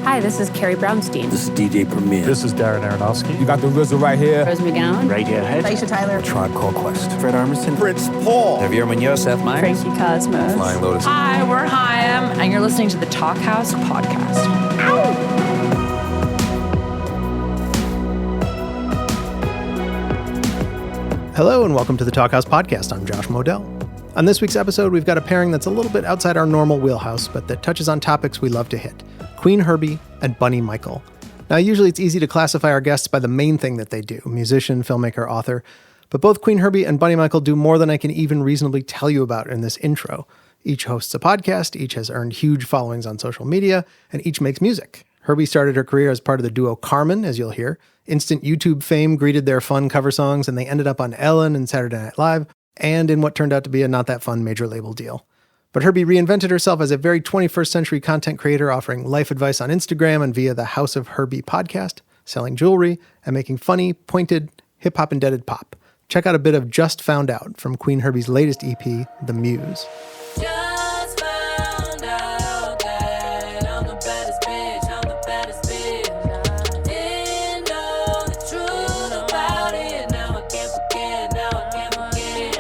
Hi, this is Carrie Brownstein. This is DJ Premier. This is Darren Aronofsky. You got the RZA right here. Rose McGowan. Radiohead. Aisha Tyler. Tribe Called Quest. Fred Armisen. Prince Paul. Javier Munoz. Seth Meyers. Frankie Cosmos. Flying Lotus. Hi, we're Chaim, and you're listening to the Talkhouse Podcast. Hello and welcome to the Talkhouse Podcast. I'm Josh Modell. On this week's episode, we've got a pairing that's a little bit outside our normal wheelhouse, but that touches on topics we love to hit. Qveen Herby and Bunny Michael. Now, usually it's easy to classify our guests by the main thing that they do, musician, filmmaker, author, but both Qveen Herby and Bunny Michael do more than I can even reasonably tell you about in this intro. Each hosts a podcast, each has earned huge followings on social media, and each makes music. Herby started her career as part of the duo Carmen, as you'll hear. Instant YouTube fame greeted their fun cover songs, and they ended up on Ellen and Saturday Night Live, and in what turned out to be a not that fun major label deal. But Herby reinvented herself as a very 21st century content creator, offering life advice on Instagram and via the House of Herby podcast, selling jewelry, and making funny, pointed, hip-hop indebted pop. Check out a bit of Just Found Out from Qveen Herby's latest EP, The Muse. Just found out that I'm the baddest bitch, I'm the baddest bitch. Didn't know the truth about it, now I can't forget, now I can't forget.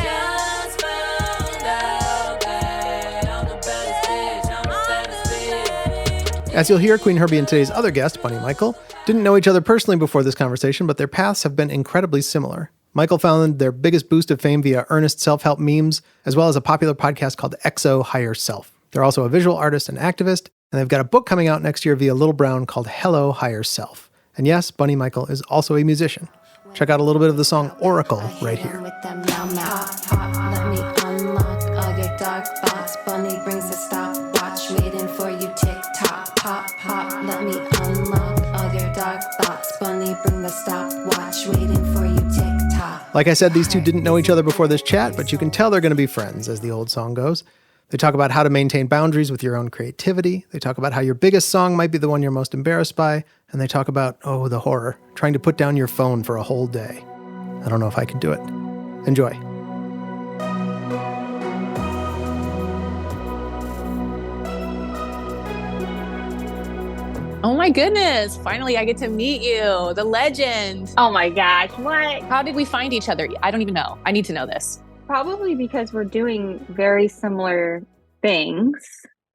Just found out that I'm the baddest bitch, I'm the baddest bitch. As you'll hear, Qveen Herby and today's other guest, Bunny Michael, didn't know each other personally before this conversation, but their paths have been incredibly similar. Michael found their biggest boost of fame via earnest self-help memes, as well as a popular podcast called XO Higher Self. They're also a visual artist and activist, and they've got a book coming out next year via Little Brown called Hello Higher Self. And yes, Bunny Michael is also a musician. Check out a little bit of the song Oracle right here. Let me unlock all your dark thoughts. Bunny brings a stopwatch, waiting for you. Tick tock, pop, pop. Let me unlock all your dark thoughts. Bunny bring the stopwatch, waiting for you. Tick tock. Like I said, these two didn't know each other before this chat, but you can tell they're going to be friends, as the old song goes. They talk about how to maintain boundaries with your own creativity. They talk about how your biggest song might be the one you're most embarrassed by. And they talk about, the horror, trying to put down your phone for a whole day. I don't know if I could do it. Enjoy. Oh my goodness. Finally, I get to meet you, the legend. Oh my gosh, what? How did we find each other? I don't even know. I need to know this. Probably because we're doing very similar things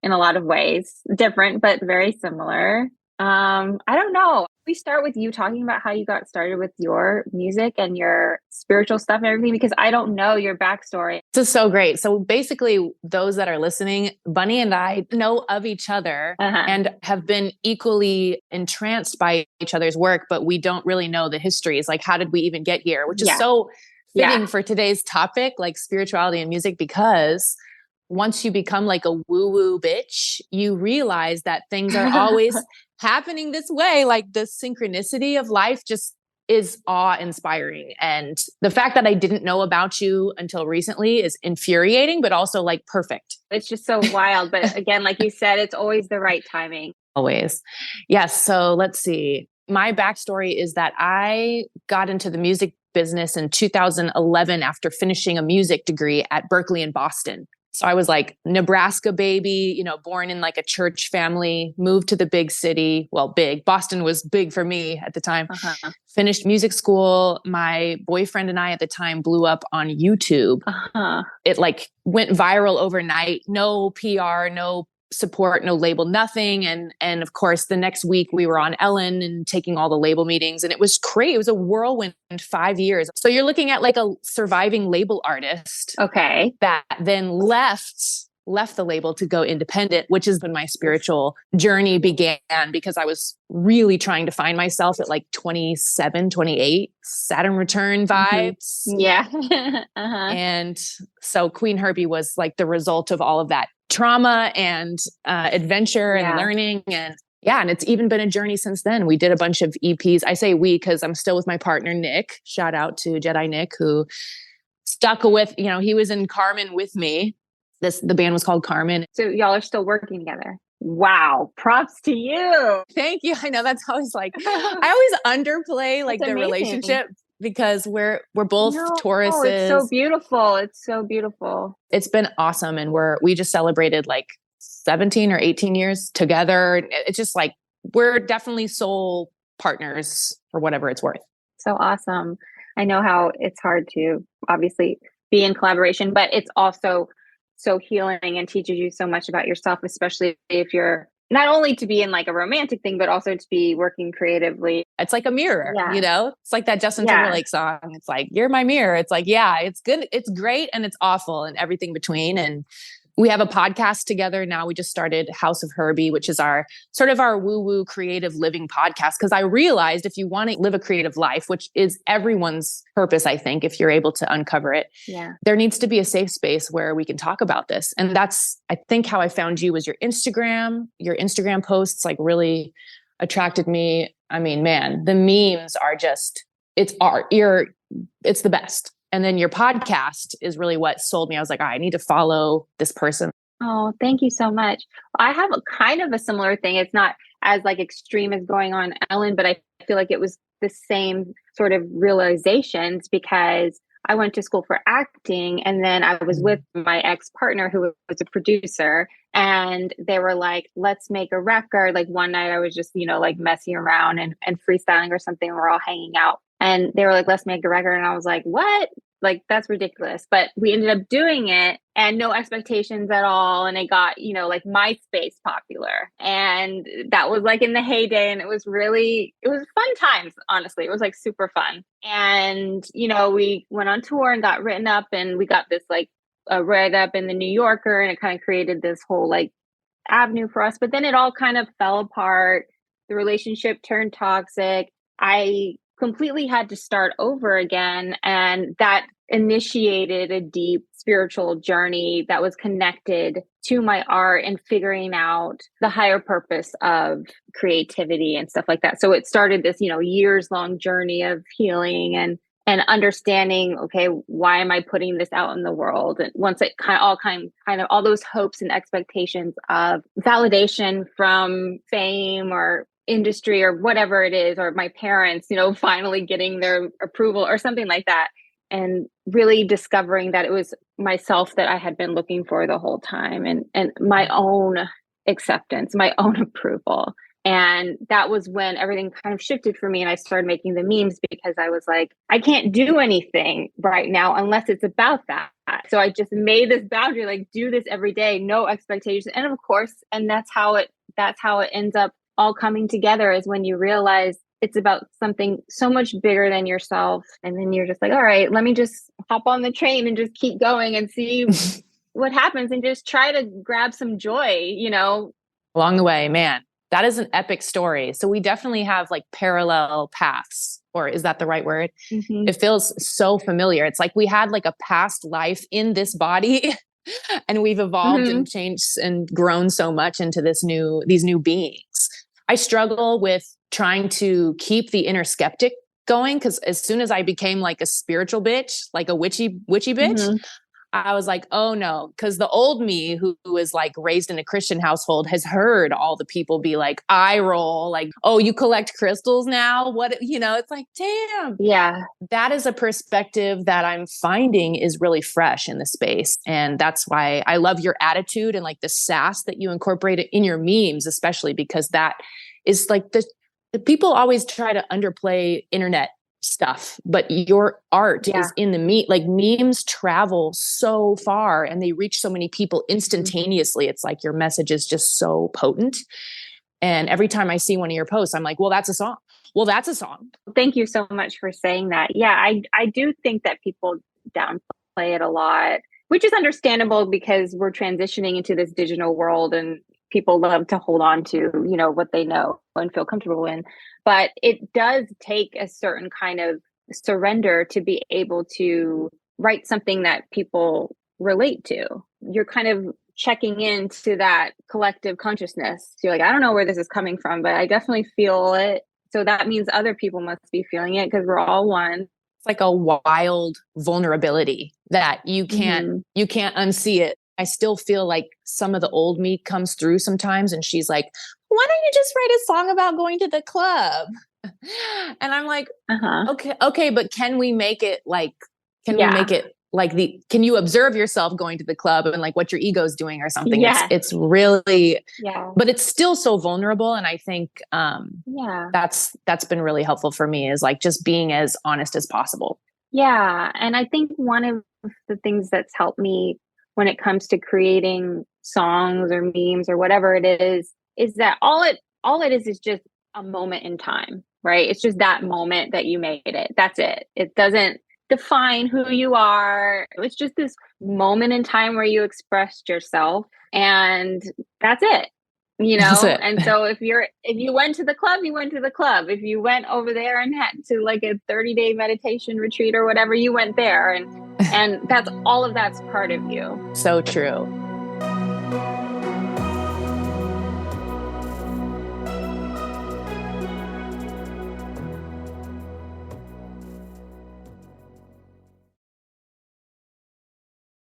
in a lot of ways. Different, but very similar. I don't know. We start with you talking about how you got started with your music and your spiritual stuff and everything, because I don't know your backstory. This is so great. So basically, those that are listening, Bunny and I know of each other and have been equally entranced by each other's work, but we don't really know the histories. Like, how did we even get here? Which is so fitting for today's topic, like spirituality and music, because once you become like a woo-woo bitch, you realize that things are always happening this way. Like the synchronicity of life just is awe-inspiring. And the fact that I didn't know about you until recently is infuriating, but also like perfect. It's just so wild. But again, like you said, it's always the right timing. Always. Yes. So let's see. My backstory is that I got into the music business in 2011 after finishing a music degree at Berkeley in Boston. So I was like Nebraska baby, born in like a church family, moved to the big city. Well, big. Boston was big for me at the time. Finished music school. My boyfriend and I at the time blew up on YouTube. It like went viral overnight. No PR, no support, no label, nothing. And of course, the next week we were on Ellen and taking all the label meetings, and it was crazy. It was a whirlwind 5 years. So you're looking at like a surviving label artist. Okay. That then left the label to go independent, which is when my spiritual journey began, because I was really trying to find myself at like 27, 28, Saturn return vibes. Yeah. And so Qveen Herby was like the result of all of that trauma and adventure and learning. And it's even been a journey since then. We did a bunch of EPs. I say we because I'm still with my partner, Nick. Shout out to Jedi Nick, who stuck with, he was in Carmen with me. The band was called Carmen. So y'all are still working together. Wow. Props to you. Thank you. I know that's always like, I always underplay like the relationship because we're both Tauruses. It's so beautiful. It's so beautiful. It's been awesome. And we just celebrated like 17 or 18 years together. It's just like, we're definitely soul partners for whatever it's worth. So awesome. I know how it's hard to obviously be in collaboration, but it's also so healing and teaches you so much about yourself, especially if you're not only to be in like a romantic thing, but also to be working creatively. It's like a mirror, Yeah. It's like that Justin Yeah. Timberlake song. It's like, you're my mirror. It's like, yeah, it's good. It's great. And it's awful and everything between. And we have a podcast together now. We just started House of Herby, which is our sort of our woo-woo creative living podcast. Because I realized if you want to live a creative life, which is everyone's purpose, I think, if you're able to uncover it, there needs to be a safe space where we can talk about this. And that's, I think, how I found you was your Instagram posts like really attracted me. I mean, man, the memes are just, it's art. It's the best. And then your podcast is really what sold me. I was like, I need to follow this person. Oh, thank you so much. I have a kind of a similar thing. It's not as like extreme as going on Ellen, but I feel like it was the same sort of realizations because I went to school for acting and then I was with my ex-partner who was a producer and they were like, let's make a record. Like one night I was just, like messing around and freestyling or something. We're all hanging out and they were like, let's make a record. And I was like, what? Like, that's ridiculous. But we ended up doing it and no expectations at all. And it got, like MySpace popular. And that was like in the heyday. And it was fun times, honestly. It was like super fun. And, we went on tour and got written up and we got this like a write up in the New Yorker. And it kind of created this whole like avenue for us. But then it all kind of fell apart. The relationship turned toxic. I completely had to start over again. And that initiated a deep spiritual journey that was connected to my art and figuring out the higher purpose of creativity and stuff like that. So it started this, years long journey of healing and understanding, okay, why am I putting this out in the world? And once it kind of all those hopes and expectations of validation from fame or industry or whatever it is, or my parents, finally getting their approval or something like that. And really discovering that it was myself that I had been looking for the whole time and my own acceptance, my own approval. And that was when everything kind of shifted for me. And I started making the memes because I was like, I can't do anything right now unless it's about that. So I just made this boundary, like do this every day, no expectations. And of course, and that's how it ends up all coming together is when you realize it's about something so much bigger than yourself. And then you're just like, all right, let me just hop on the train and just keep going and see what happens and just try to grab some joy, Along the way, man, that is an epic story. So we definitely have like parallel paths, or is that the right word? Mm-hmm. It feels so familiar. It's like we had like a past life in this body and we've evolved and changed and grown so much into these new beings. I struggle with trying to keep the inner skeptic going because as soon as I became like a spiritual bitch, like a witchy bitch, I was like, oh no, because the old me who is like raised in a Christian household has heard all the people be like, eye roll, like, oh, you collect crystals now? What, it's like, damn. Yeah. That is a perspective that I'm finding is really fresh in the space. And that's why I love your attitude and like the sass that you incorporated in your memes, especially because that is like the people always try to underplay internet stuff, but your art is in the meat. Like memes travel so far and they reach so many people instantaneously. It's like your message is just so potent. And every time I see one of your posts, I'm like, well, that's a song. Well, that's a song. Thank you so much for saying that. Yeah, I do think that people downplay it a lot, which is understandable because we're transitioning into this digital world and people love to hold on to, what they know and feel comfortable in. But it does take a certain kind of surrender to be able to write something that people relate to. You're kind of checking into that collective consciousness. So you're like, I don't know where this is coming from, but I definitely feel it. So that means other people must be feeling it because we're all one. It's like a wild vulnerability that you can't unsee it. I still feel like some of the old me comes through sometimes and she's like, why don't you just write a song about going to the club? And I'm like, okay, but can we make it like can you observe yourself going to the club and like what your ego's doing or something? Yes. It's really, Yeah. but it's still so vulnerable. And I think, Yeah. that's been really helpful for me, is like just being as honest as possible. Yeah. And I think one of the things that's helped me when it comes to creating songs or memes or whatever it is that all it is just a moment in time, right? It's just that moment that you made it. That's it. It doesn't define who you are. It's just this moment in time where you expressed yourself, and that's it. That's it. And so if you went to the club, you went to the club. If you went over there and had to like a 30-day meditation retreat or whatever, you went there, and that's all of that's part of you. So true.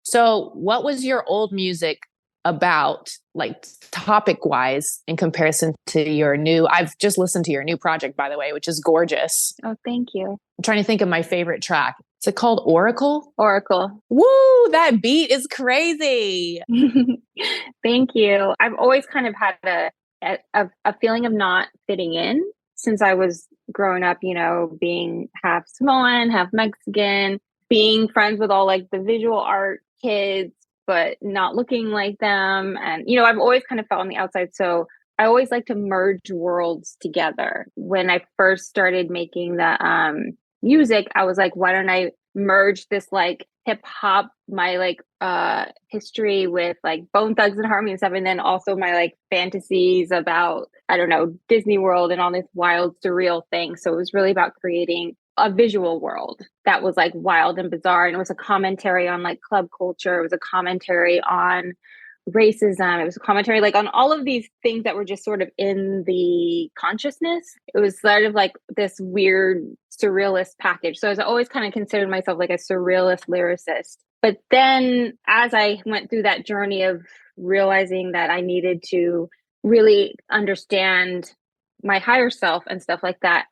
So what was your old music about, like topic wise, in comparison to your new? I've just listened to your new project, by the way, which is gorgeous. Oh, thank you. I'm trying to think of my favorite track. Is it called Oracle? Oracle. Woo, that beat is crazy. Thank you. I've always kind of had a feeling of not fitting in since I was growing up, being half Samoan, half Mexican, being friends with all like the visual art kids, but not looking like them. And, I've always kind of felt on the outside. So I always like to merge worlds together. When I first started making the music, I was like, why don't I merge this like hip hop, my like history with like Bone Thugs and Harmony and stuff, and then also my like fantasies about, I don't know, Disney World and all this wild surreal thing. So it was really about creating a visual world that was like wild and bizarre, and it was a commentary on like club culture. It was a commentary on racism. It was a commentary like on all of these things that were just sort of in the consciousness. It was sort of like this weird surrealist package. So I was always kind of considered myself like a surrealist lyricist. But then as I went through that journey of realizing that I needed to really understand my higher self and stuff like that,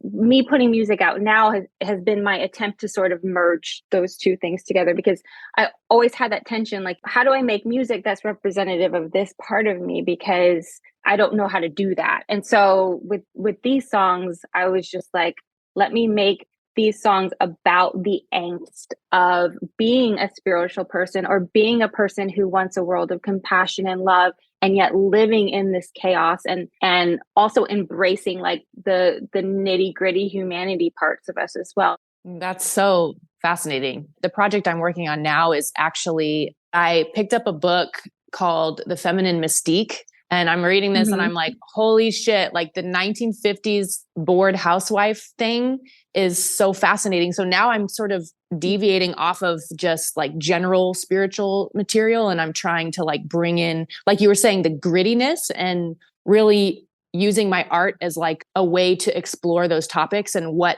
me putting music out now has been my attempt to sort of merge those two things together, because I always had that tension, like, how do I make music that's representative of this part of me? Because I don't know how to do that. And so with these songs, I was just like, let me make these songs about the angst of being a spiritual person or being a person who wants a world of compassion and love, and yet living in this chaos and also embracing like the nitty gritty humanity parts of us as well. That's so fascinating. The project I'm working on now is actually, I picked up a book called The Feminine Mystique, and I'm reading this and I'm like, holy shit, like the 1950s bored housewife thing is so fascinating. So now I'm sort of deviating off of just like general spiritual material, and I'm trying to like bring in, like you were saying, the grittiness, and really using my art as like a way to explore those topics and what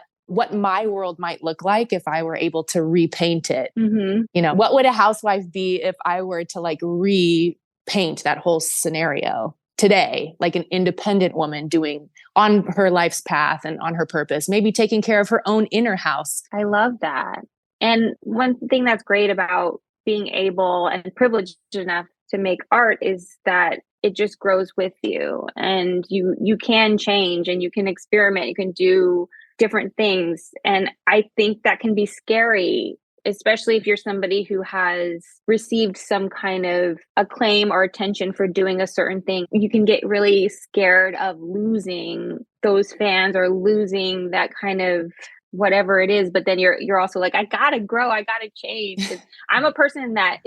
my world might look like if I were able to repaint it. What would a housewife be if I were to like repaint that whole scenario today, like an independent woman doing on her life's path and on her purpose, maybe taking care of her own inner house. I love that. And one thing that's great about being able and privileged enough to make art is that it just grows with you, and you can change and you can experiment, you can do different things. And I think that can be scary, especially if you're somebody who has received some kind of acclaim or attention for doing a certain thing. You can get really scared of losing those fans or losing that kind of whatever it is. But then you're also like, I gotta grow, I gotta change. I'm a person that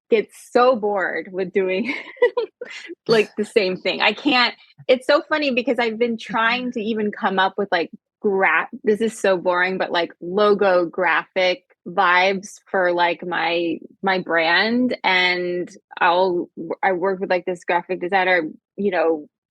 gets so bored with doing like the same thing. I can't. It's so funny because I've been trying to even come up with like this is so boring, but like logo graphic vibes for like my brand. And I work with like this graphic designer,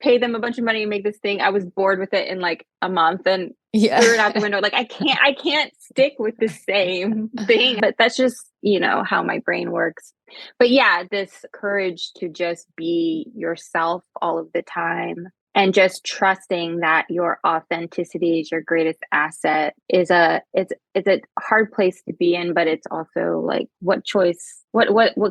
pay them a bunch of money and make this thing. I was bored with it in like a month and threw it out the window. Like I can't stick with the same thing. But that's just, how my brain works. But yeah, this courage to just be yourself all of the time And just trusting that your authenticity is your greatest asset is it's a hard place to be in, but it's also like what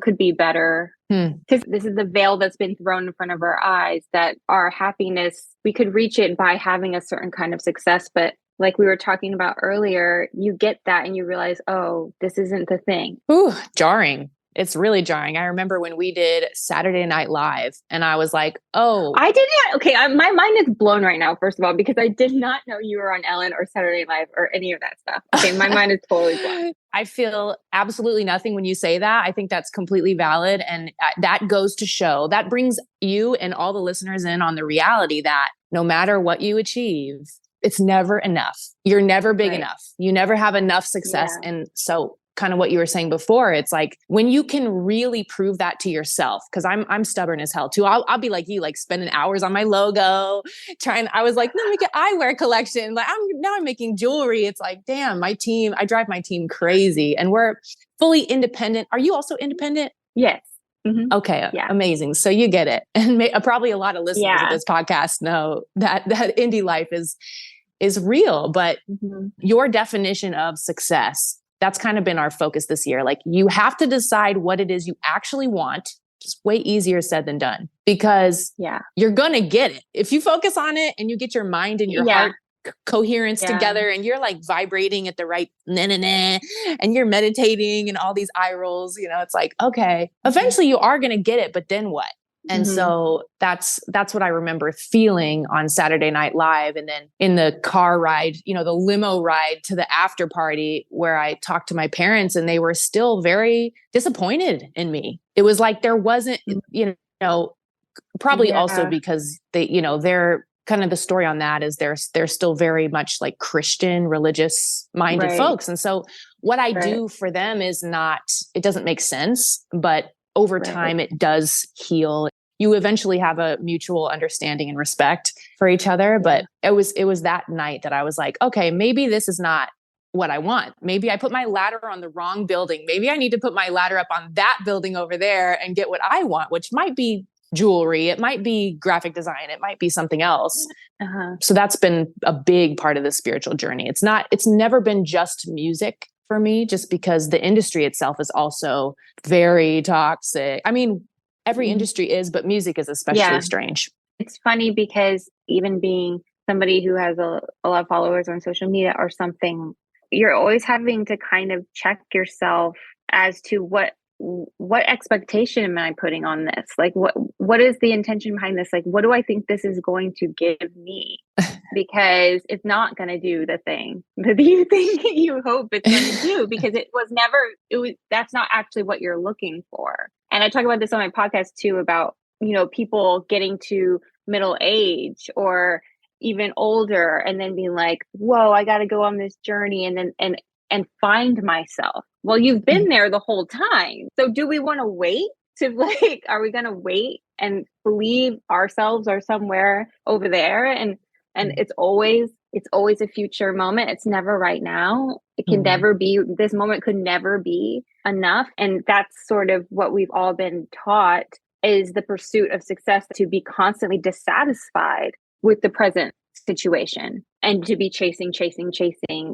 could be better? Because this is the veil that's been thrown in front of our eyes, that our happiness, we could reach it by having a certain kind of success, but like we were talking about earlier, you get that and you realize, oh, this isn't the thing. Ooh, jarring. It's really jarring. I remember when we did Saturday Night Live and I was like, oh, I didn't. Okay. My mind is blown right now, first of all, because I did not know you were on Ellen or Saturday Night Live or any of that stuff. Okay. My mind is totally blown. I feel absolutely nothing when you say that. I think that's completely valid. And that goes to show, that brings you and all the listeners in on the reality that no matter what you achieve, it's never enough. You're never big enough. You never have enough success. Yeah. And so kind of what you were saying before, it's like when you can really prove that to yourself, because I'm stubborn as hell too. I'll be like you, like spending hours on my logo, I was like, no, make an eyewear collection. Like I'm making jewelry. It's like, damn, I drive my team crazy and we're fully independent. Are you also independent? Yes. Mm-hmm. Okay. Yeah. Amazing. So you get it. And probably a lot of listeners of this podcast know that indie life is real, but your definition of success, that's kind of been our focus this year. Like you have to decide what it is you actually want. It's way easier said than done because you're going to get it. If you focus on it and you get your mind and your heart coherence together and you're like vibrating at the right and you're meditating and all these eye rolls, it's like, okay, eventually you are going to get it, but then what? And so that's what I remember feeling on Saturday Night Live. And then in the car ride, the limo ride to the after party where I talked to my parents and they were still very disappointed in me. It was like there wasn't, probably also because they, they're kind of the story on that is they're still very much like Christian, religious minded folks. And so what I do for them is it doesn't make sense, but over time, it does heal. You eventually have a mutual understanding and respect for each other. But it was that night that I was like, okay, maybe this is not what I want. Maybe I put my ladder on the wrong building. Maybe I need to put my ladder up on that building over there and get what I want, which might be jewelry. It might be graphic design. It might be something else. So that's been a big part of the spiritual journey. It's never been just music for me, just because the industry itself is also very toxic. I mean, every industry is, but music is especially strange. It's funny because even being somebody who has a lot of followers on social media or something, you're always having to kind of check yourself as to what expectation am I putting on this? Like, what is the intention behind this? Like, what do I think this is going to give me? Because it's not going to do the thing that you think you hope it's going to do, because that's not actually what you're looking for. And I talk about this on my podcast too, about, people getting to middle age or even older and then being like, whoa, I got to go on this journey and find myself. Well, you've been there the whole time. So do we want to wait are we going to wait and believe ourselves are somewhere over there? And it's always a future moment. It's never right now. It can never be, this moment could never be enough. And that's sort of what we've all been taught, is the pursuit of success, to be constantly dissatisfied with the present situation and to be chasing.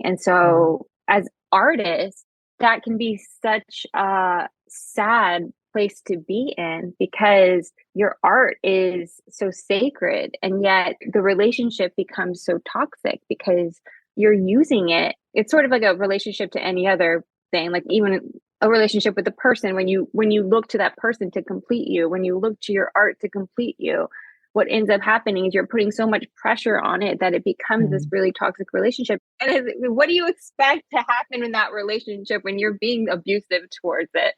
And so as artists, that can be such a sad place to be in, because your art is so sacred, and yet the relationship becomes so toxic because you're using it. It's sort of like a relationship to any other thing, like even a relationship with a person. When you look to that person to complete you, when you look to your art to complete you, what ends up happening is you're putting so much pressure on it that it becomes this really toxic relationship. And what do you expect to happen in that relationship when you're being abusive towards it?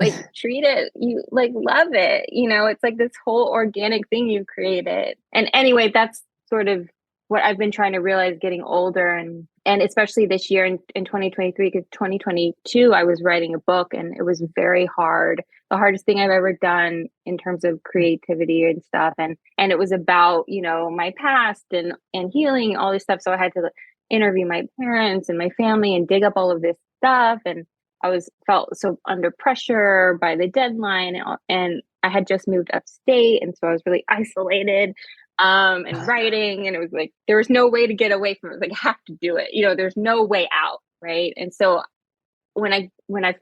Like treat it, you like love it. It's like this whole organic thing you created. And anyway, that's sort of what I've been trying to realize getting older, and especially this year in 2023, because 2022, I was writing a book and it was very hard. The hardest thing I've ever done in terms of creativity and stuff. And it was about, my past and healing, all this stuff. So I had to interview my parents and my family and dig up all of this stuff. And I felt so under pressure by the deadline. And I had just moved upstate. And so I was really isolated and writing. And it was like, there was no way to get away from it. It was like, I have to do it. There's no way out. Right. And so when I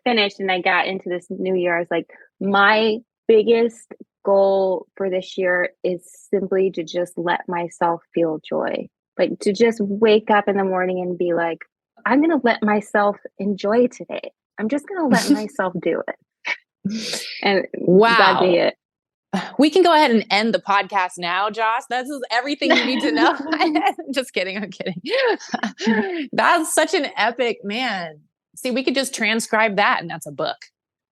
finished and I got into this new year, I was like, my biggest goal for this year is simply to just let myself feel joy. Like to just wake up in the morning and be like, I'm going to let myself enjoy today. I'm just going to let myself do it. And wow. That'd be it. We can go ahead and end the podcast now, Josh. This is everything you need to know. Just kidding. I'm kidding. That's such an epic, man. See, we could just transcribe that and that's a book.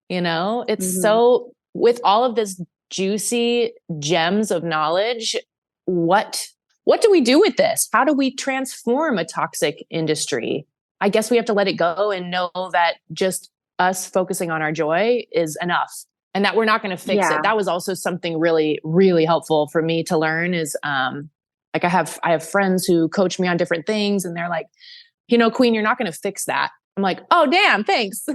It's so, with all of this juicy gems of knowledge, what do we do with this? How do we transform a toxic industry? I guess we have to let it go and know that just us focusing on our joy is enough and that we're not going to fix it. That was also something really, really helpful for me to learn is, like I have friends who coach me on different things and they're like, Qveen, you're not going to fix that. I'm like, oh, damn, thanks.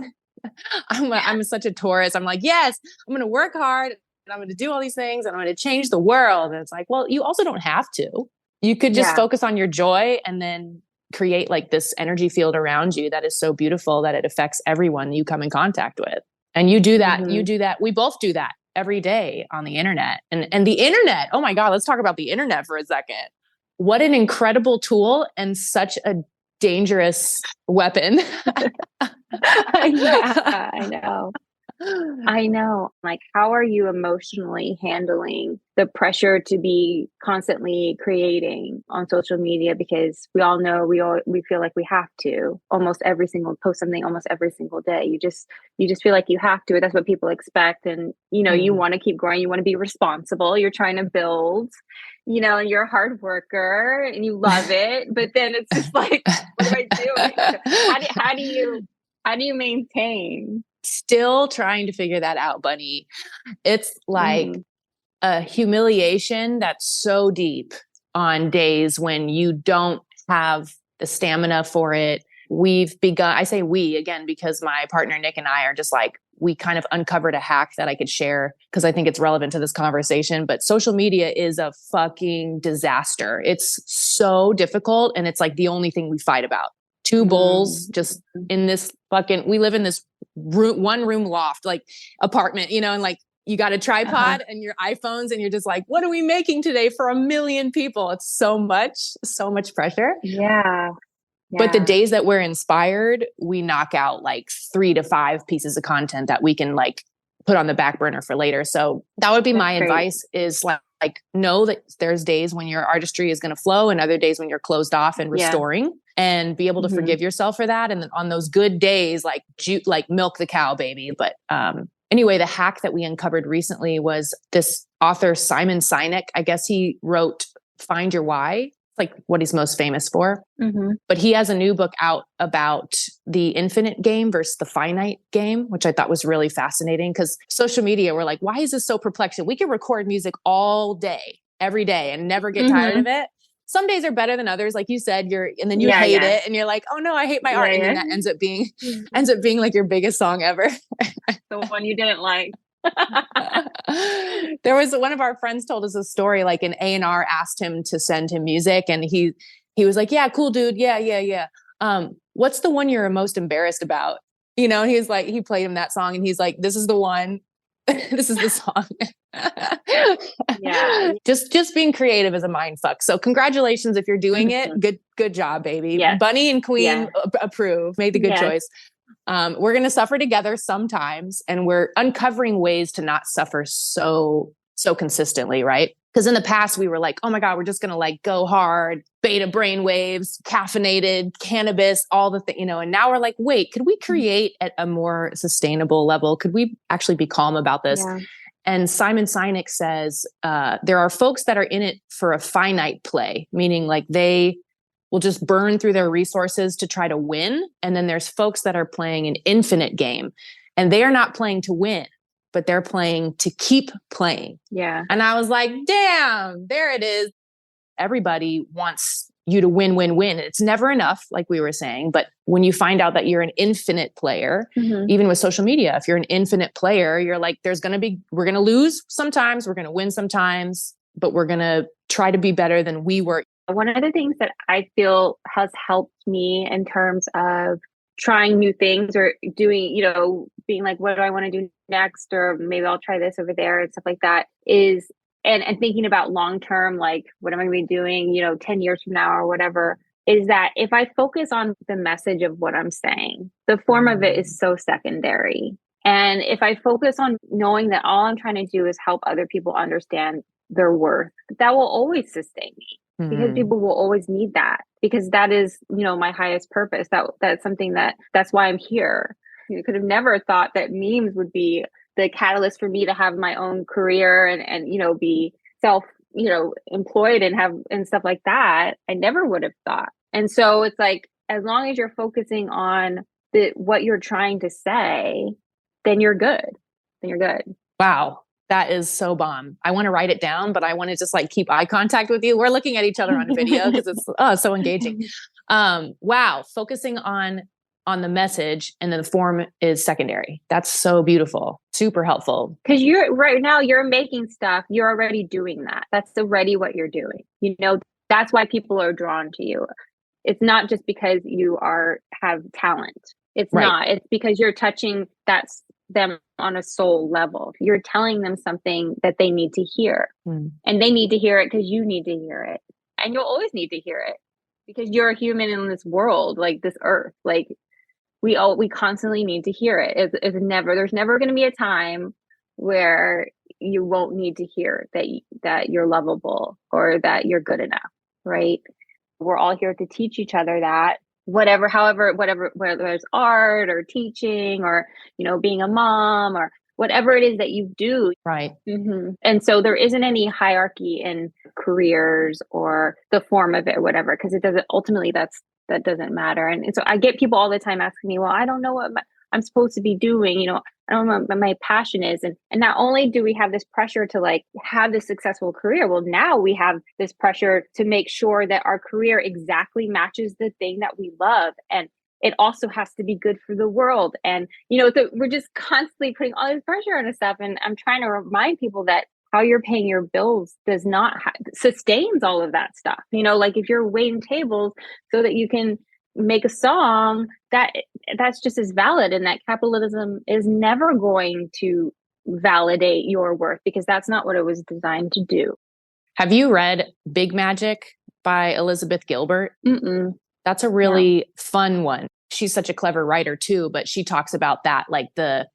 I'm such a Taurus. I'm like, yes, I'm going to work hard and I'm going to do all these things and I'm going to change the world. And it's like, well, you also don't have to. You could just focus on your joy and then create like this energy field around you that is so beautiful that it affects everyone you come in contact with. And you do that. You do that. We both do that every day on the internet. And the internet, oh my God, let's talk about the internet for a second. What an incredible tool and such a dangerous weapon. Yeah, I know. Like, how are you emotionally handling the pressure to be constantly creating on social media? Because we all know we feel like we have to post something almost every single day. You just feel like you have to. That's what people expect. And, you want to keep growing. You want to be responsible. You're trying to build, and you're a hard worker and you love it. But then it's just like, what am I doing? How do you maintain? Still trying to figure that out, Bunny. It's like a humiliation that's so deep on days when you don't have the stamina for it. We've begun, I say we again, because my partner, Nick, and I are just like, we kind of uncovered a hack that I could share because I think it's relevant to this conversation, but social media is a fucking disaster. It's so difficult. And it's like the only thing we fight about. Two bulls just in this we live in this one room loft, like apartment, and like you got a tripod and your iPhones and you're just like, what are we making today for 1 million people? It's so much pressure. Yeah. But the days that we're inspired, we knock out like 3 to 5 pieces of content that we can like put on the back burner for later. So that would be my advice is like know that there's days when your artistry is going to flow and other days when you're closed off and restoring and be able to forgive yourself for that. And then on those good days, like milk the cow, baby. But anyway, the hack that we uncovered recently was this author, Simon Sinek. I guess he wrote Find Your Why. Like what he's most famous for. But he has a new book out about the infinite game versus the finite game, which I thought was really fascinating because social media, we're like, why is this so perplexing? We can record music all day, every day and never get tired of it. Some days are better than others. Like you said, and then you hate it and you're like, oh no, I hate my art. And then that ends up being like your biggest song ever. The one you didn't like. There was one of our friends told us a story, like an A&R asked him to send him music and he was like, yeah, cool, dude. Yeah. What's the one you're most embarrassed about? And he's like, he played him that song and he's like, this is the one. This is the song. Yeah. Just being creative is a mind fuck. So congratulations if you're doing it. Good job, baby. Yes. Bunny and Qveen approve. Made the good choice. We're going to suffer together sometimes, and we're uncovering ways to not suffer so consistently, right? Because in the past we were like, oh my God, we're just going to like go hard, beta brain waves, caffeinated, cannabis, all the things, and now we're like, wait, could we create at a more sustainable level? Could we actually be calm about this? Yeah. And Simon Sinek says, there are folks that are in it for a finite play, meaning like they will just burn through their resources to try to win. And then there's folks that are playing an infinite game and they are not playing to win, but they're playing to keep playing. Yeah. And I was like, damn, there it is. Everybody wants you to win, win, win. It's never enough, like we were saying. But when you find out that you're an infinite player, even with social media, if you're an infinite player, you're like, we're going to lose sometimes, we're going to win sometimes, but we're going to try to be better than we were. One of the things that I feel has helped me in terms of trying new things or doing, being like, what do I want to do next? Or maybe I'll try this over there and stuff like that is, and thinking about long-term, like, what am I going to be doing, 10 years from now or whatever, is that if I focus on the message of what I'm saying, the form of it is so secondary. And if I focus on knowing that all I'm trying to do is help other people understand their worth, that will always sustain me. Because people will always need that, because that is, my highest purpose. That's something that's why I'm here. You could have never thought that memes would be the catalyst for me to have my own career and be self, employed and stuff like that. I never would have thought. And so it's like, as long as you're focusing on what you're trying to say, then you're good. Wow. That is so bomb. I want to write it down, but I want to just like keep eye contact with you. We're looking at each other on video because it's so engaging. Wow. Focusing on the message, and then the form is secondary. That's so beautiful. Super helpful. Because you're making stuff. You're already doing that. That's already what you're doing. That's why people are drawn to you. It's not just because you have talent. It's not. It's because you're touching them on a soul level. You're telling them something that they need to hear, and they need to hear it because you need to hear it, and you'll always need to hear it because you're a human in this world, like this earth. Like we constantly need to hear it. There's never going to be a time where you won't need to hear that you're lovable or that you're good enough, right? We're all here to teach each other that. Whatever, whether it's art or teaching or, being a mom or whatever it is that you do. Right. And so there isn't any hierarchy in careers or the form of it or whatever, because ultimately that doesn't matter. And so I get people all the time asking me, well, I don't know what I'm supposed to be doing. I don't know what my passion is. And not only do we have this pressure to like have this successful career, well, now we have this pressure to make sure that our career exactly matches the thing that we love. And it also has to be good for the world. And, we're just constantly putting all this pressure on us stuff. And I'm trying to remind people that how you're paying your bills does not sustains all of that stuff. Like if you're waiting tables so that you can make a song, that's just as valid, and that capitalism is never going to validate your worth because that's not what it was designed to do. Have you read Big Magic by Elizabeth Gilbert? That's a really fun one. She's such a clever writer too, but she talks about that, like the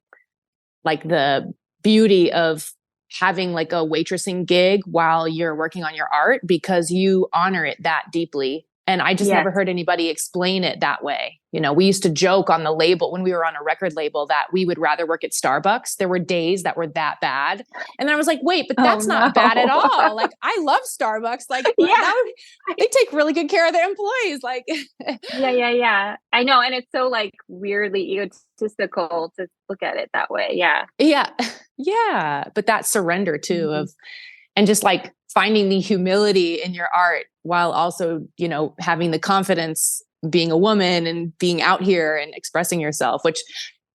beauty of having like a waitressing gig while you're working on your art because you honor it that deeply. And I just never heard anybody explain it that way. We used to joke on the label when we were on a record label that we would rather work at Starbucks. There were days that were that bad. And then I was like, wait, but that's not bad at all. Like, I love Starbucks. Like, they take really good care of their employees. Like, yeah. I know. And it's so like weirdly egotistical to look at it that way. Yeah. Yeah. But that surrender too and just like finding the humility in your art while also, having the confidence being a woman and being out here and expressing yourself, which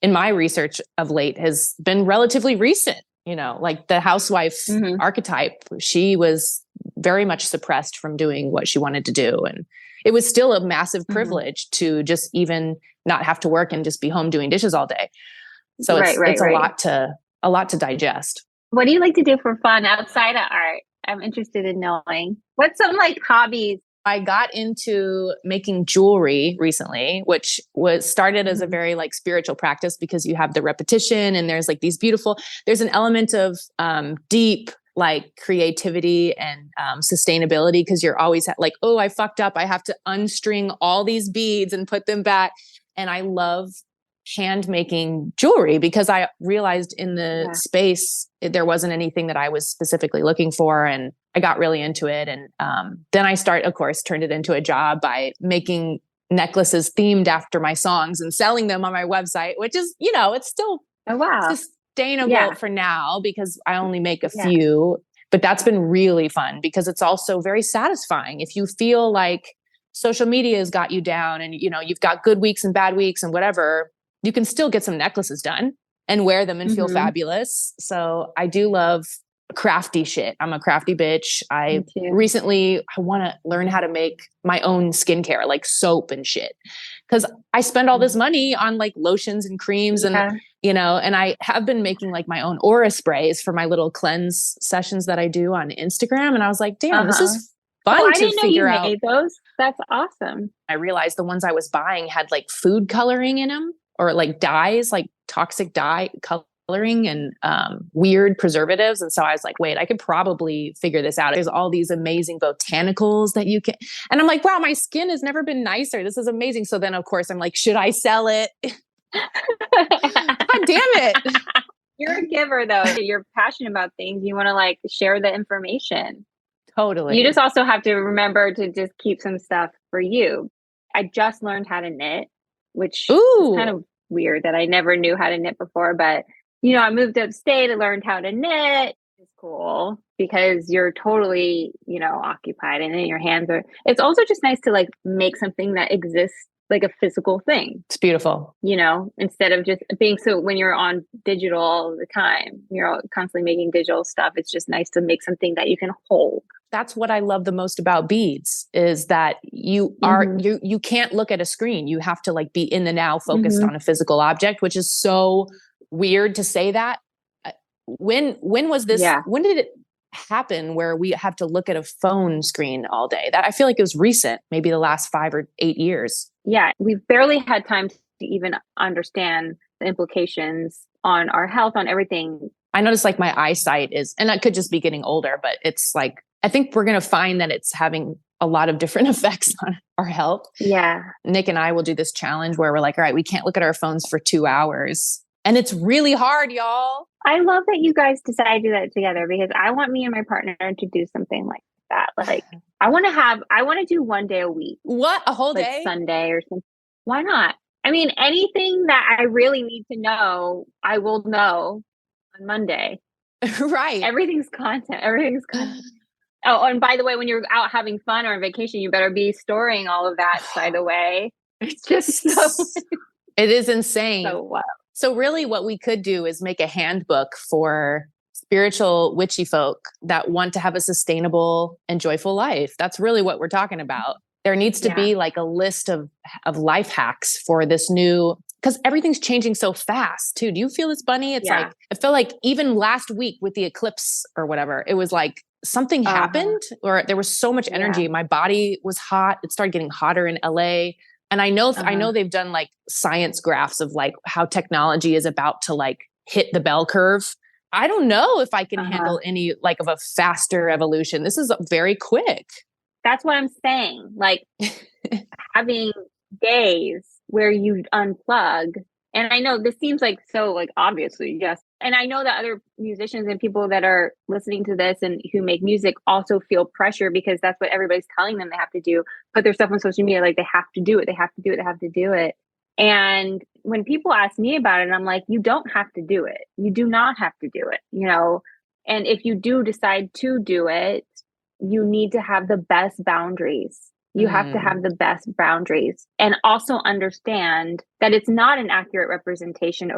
in my research of late has been relatively recent, like the housewife archetype. She was very much suppressed from doing what she wanted to do. And it was still a massive privilege to just even not have to work and just be home doing dishes all day. So it's a lot to digest. What do you like to do for fun outside of art? I'm interested in knowing. What's some like hobbies? I got into making jewelry recently, which was started as a very like spiritual practice because you have the repetition and there's like there's an element of deep like creativity and sustainability because you're always like, oh, I fucked up. I have to unstring all these beads and put them back. And I love hand making jewelry because I realized in the space there wasn't anything that I was specifically looking for, and I got really into it. And then I turned it into a job by making necklaces themed after my songs and selling them on my website, which is, it's still sustainable for now because I only make a few, but that's been really fun because it's also very satisfying. If you feel like social media has got you down and, you know, you've got good weeks and bad weeks and whatever, you can still get some necklaces done and wear them and feel fabulous. So I do love crafty shit. I'm a crafty bitch. I want to learn how to make my own skincare, like soap and shit. Cause I spend all this money on like lotions and creams and, you know, and I have been making like my own aura sprays for my little cleanse sessions that I do on Instagram. And I was like, damn, this is fun I to didn't know figure you out. made those. That's awesome. I realized the ones I was buying had like food coloring in them or like dyes, like toxic dye coloring and weird preservatives. And so I was like, wait, I could probably figure this out. There's all these amazing botanicals that you can. And I'm like, wow, my skin has never been nicer. This is amazing. So then of course I'm like, should I sell it? God damn it. You're a giver though. You're passionate about things. You want to like share the information. Totally. You just also have to remember to just keep some stuff for you. I just learned how to knit, which is kind of weird that I never knew how to knit before. But, you know, I moved upstate, I learned how to knit. It's cool because you're totally, you know, occupied and then your hands are, it's also just nice to like make something that exists like a physical thing. It's beautiful. You know, instead of just being so when you're on digital all the time, you're constantly making digital stuff. It's just nice to make something that you can hold. That's what I love the most about beads is that you are, you can't look at a screen. You have to like be in the now focused on a physical object, which is so weird to say that. When was this, when did it happen where we have to look at a phone screen all day? That I feel like it was recent, maybe the last 5 or 8 years. Yeah. We've barely had time to even understand the implications on our health, on everything. I noticed like my eyesight is, and I could just be getting older, but it's like, I think we're going to find that it's having a lot of different effects on our health. Yeah. Nick and I will do this challenge where we're like, all right, we can't look at our phones for 2 hours. And it's really hard, y'all. I love that you guys decided to do that together because I want me and my partner to do something like that. Like I want to do 1 day a week. What? A whole like day? Sunday or something. Why not? I mean, anything that I really need to know, I will know on Monday. Right. Everything's content. Oh, and by the way, when you're out having fun or on vacation, you better be storing all of that, by the way. It's just so... It is insane. So wild. So really what we could do is make a handbook for spiritual witchy folk that want to have a sustainable and joyful life. That's really what we're talking about. There needs to be like a list of life hacks for this new, because everything's changing so fast too. Do you feel this, Bunny? It's like, I feel like even last week with the eclipse or whatever, it was like something happened or there was so much energy. Yeah. My body was hot. It started getting hotter in LA. And I know, I know they've done like science graphs of like how technology is about to like hit the bell curve. I don't know if I can handle any like of a faster evolution. This is very quick. That's what I'm saying. Like having days where you unplug. And I know this seems like so like obviously, yes. And I know that other musicians and people that are listening to this and who make music also feel pressure because that's what everybody's telling them they have to do. Put their stuff on social media, like they have to do it. They have to do it. They have to do it. And when people ask me about it, I'm like, you don't have to do it. You do not have to do it, you know? And if you do decide to do it, you need to have the best boundaries. You have to have the best boundaries and also understand that it's not an accurate representation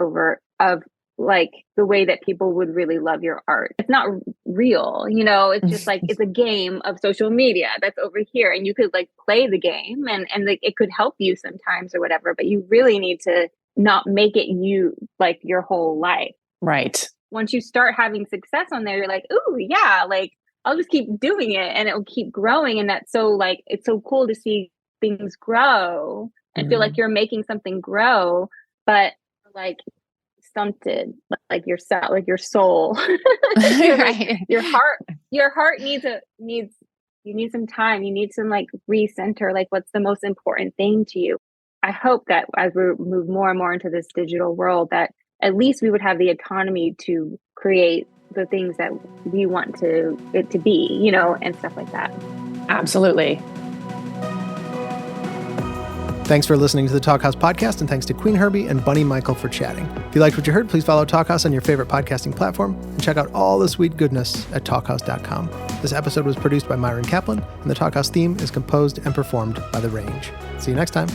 of like the way that people would really love your art. It's not real, you know, it's just like, it's a game of social media that's over here and you could like play the game and like it could help you sometimes or whatever, but you really need to not make it you like your whole life. Right. Once you start having success on there, you're like, ooh, yeah, like I'll just keep doing it and it'll keep growing. And that's so like, it's so cool to see things grow and feel like you're making something grow, but like stunted, like your soul, right. your heart needs you need some time. You need some like recenter, like what's the most important thing to you. I hope that as we move more and more into this digital world, that at least we would have the autonomy to create the things that we want it to be, you know, and stuff like that. Absolutely. Thanks for listening to the Talkhouse Podcast, and thanks to Qveen Herby and Bunny Michael for chatting. If you liked what you heard, please follow Talkhouse on your favorite podcasting platform and check out all the sweet goodness at talkhouse.com. This episode was produced by Myron Kaplan, and the Talkhouse theme is composed and performed by The Range. See you next time.